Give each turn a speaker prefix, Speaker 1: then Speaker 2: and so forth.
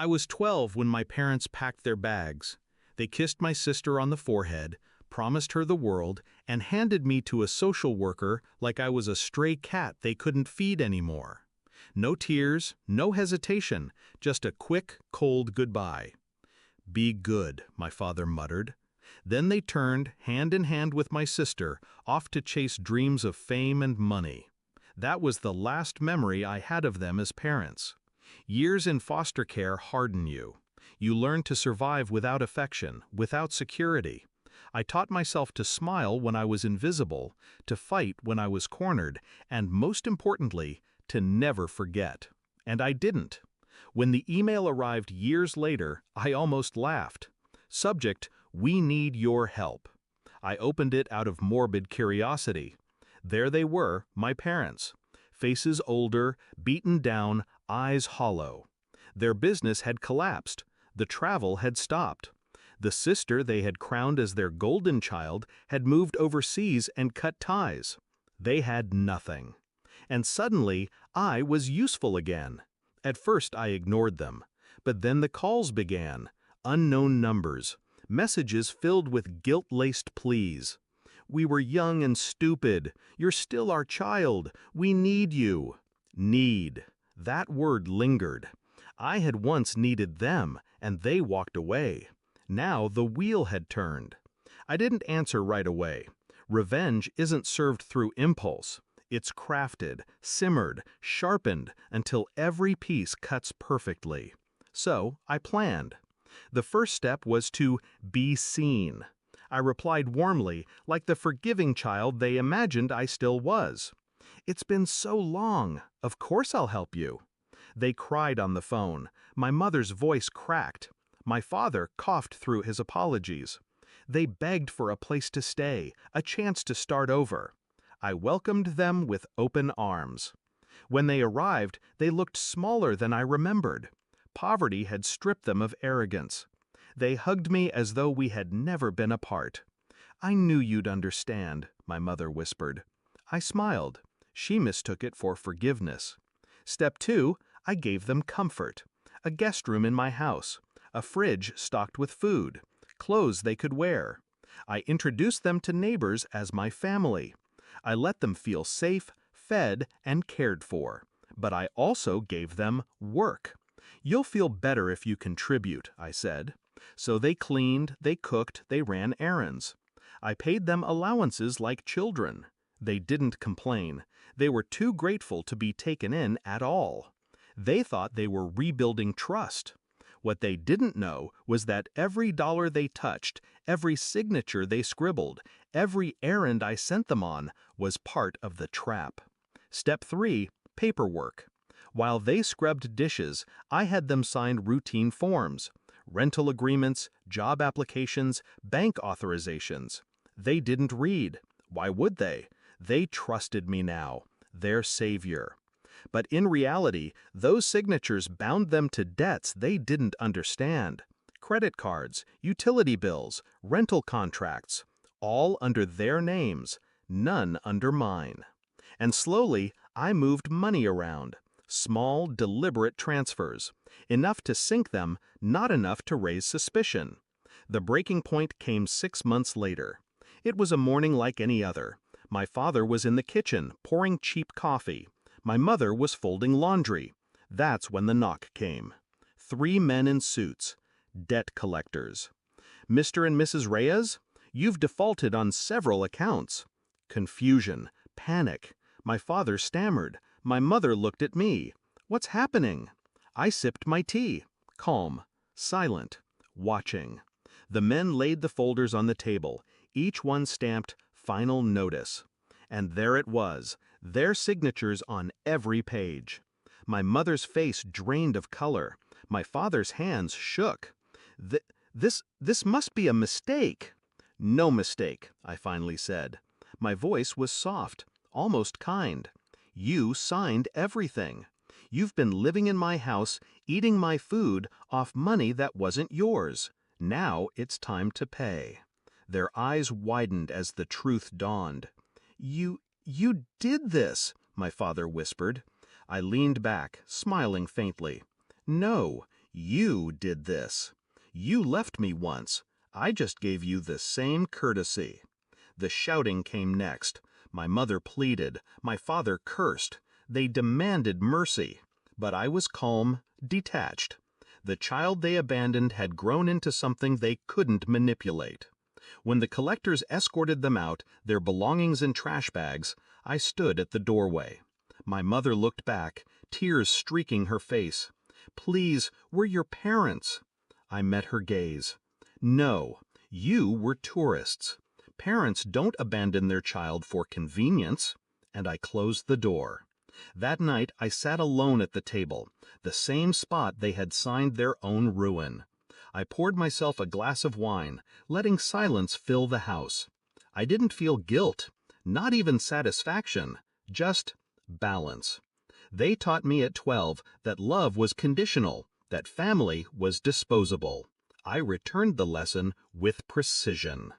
Speaker 1: I was 12 when my parents packed their bags. They kissed my sister on the forehead, promised her the world, and handed me to a social worker like I was a stray cat they couldn't feed anymore. No tears, no hesitation, just a quick, cold goodbye. "Be good," my father muttered. Then they turned, hand in hand with my sister, off to chase dreams of fame and money. That was the last memory I had of them as parents. Years in foster care harden you. You learn to survive without affection, without security. I taught myself to smile when I was invisible, to fight when I was cornered, and most importantly, to never forget. And I didn't. When the email arrived years later, I almost laughed. Subject: "We need your help." I opened it out of morbid curiosity. There they were, my parents. Faces older, beaten down, eyes hollow. Their business had collapsed. The travel had stopped. The sister they had crowned as their golden child had moved overseas and cut ties. They had nothing. And suddenly, I was useful again. At first I ignored them. But then the calls began. Unknown numbers. Messages filled with guilt-laced pleas. "We were young and stupid. You're still our child. We need you." Need. That word lingered. I had once needed them, and they walked away. Now the wheel had turned. I didn't answer right away. Revenge isn't served through impulse. It's crafted, simmered, sharpened until every piece cuts perfectly. So I planned. The first step was to be seen. I replied warmly, like the forgiving child they imagined I still was. "It's been so long. Of course I'll help you." They cried on the phone. My mother's voice cracked. My father coughed through his apologies. They begged for a place to stay, a chance to start over. I welcomed them with open arms. When they arrived, they looked smaller than I remembered. Poverty had stripped them of arrogance. They hugged me as though we had never been apart. "I knew you'd understand," my mother whispered. I smiled. She mistook it for forgiveness. Step 2, I gave them comfort. A guest room in my house, a fridge stocked with food, clothes they could wear. I introduced them to neighbors as my family. I let them feel safe, fed, and cared for. But I also gave them work. "You'll feel better if you contribute," I said. So they cleaned, they cooked, they ran errands. I paid them allowances like children. They didn't complain. They were too grateful to be taken in at all. They thought they were rebuilding trust. What they didn't know was that every dollar they touched, every signature they scribbled, every errand I sent them on was part of the trap. Step 3, paperwork. While they scrubbed dishes, I had them sign routine forms. Rental agreements, job applications, bank authorizations. They didn't read. Why would they? They trusted me now, their savior. But in reality, those signatures bound them to debts they didn't understand. Credit cards, utility bills, rental contracts, all under their names, none under mine. And slowly, I moved money around. Small, deliberate transfers. Enough to sink them, not enough to raise suspicion. The breaking point came 6 months later. It was a morning like any other. My father was in the kitchen, pouring cheap coffee. My mother was folding laundry. That's when the knock came. 3 men in suits. Debt collectors. "Mr. and Mrs. Reyes? You've defaulted on several accounts." Confusion. Panic. My father stammered. My mother looked at me. "What's happening?" I sipped my tea. Calm. Silent. Watching. The men laid the folders on the table, each one stamped "Final Notice." And there it was, their signatures on every page. My mother's face drained of color. My father's hands shook. This must be a mistake." "No mistake," I finally said. My voice was soft, almost kind. "You signed everything. You've been living in my house, eating my food off money that wasn't yours. Now it's time to pay." Their eyes widened as the truth dawned. You did this," my father whispered. I leaned back, smiling faintly. "No, You did this. You left me once. I just gave you the same courtesy. The shouting came next. My mother pleaded. My father cursed. They demanded mercy. But I was calm, detached. The child they abandoned had grown into something they couldn't manipulate. When the collectors escorted them out, their belongings in trash bags, I stood at the doorway. My mother looked back, tears streaking her face. Please, we're your parents. I met her gaze. No, you were tourists. Parents don't abandon their child for convenience. And I closed the door. That night I sat alone at the table, the same spot they had signed their own ruin. I poured myself a glass of wine, letting silence fill the house. I didn't feel guilt, not even satisfaction, just balance. They taught me at 12 that love was conditional, that family was disposable. I returned the lesson with precision.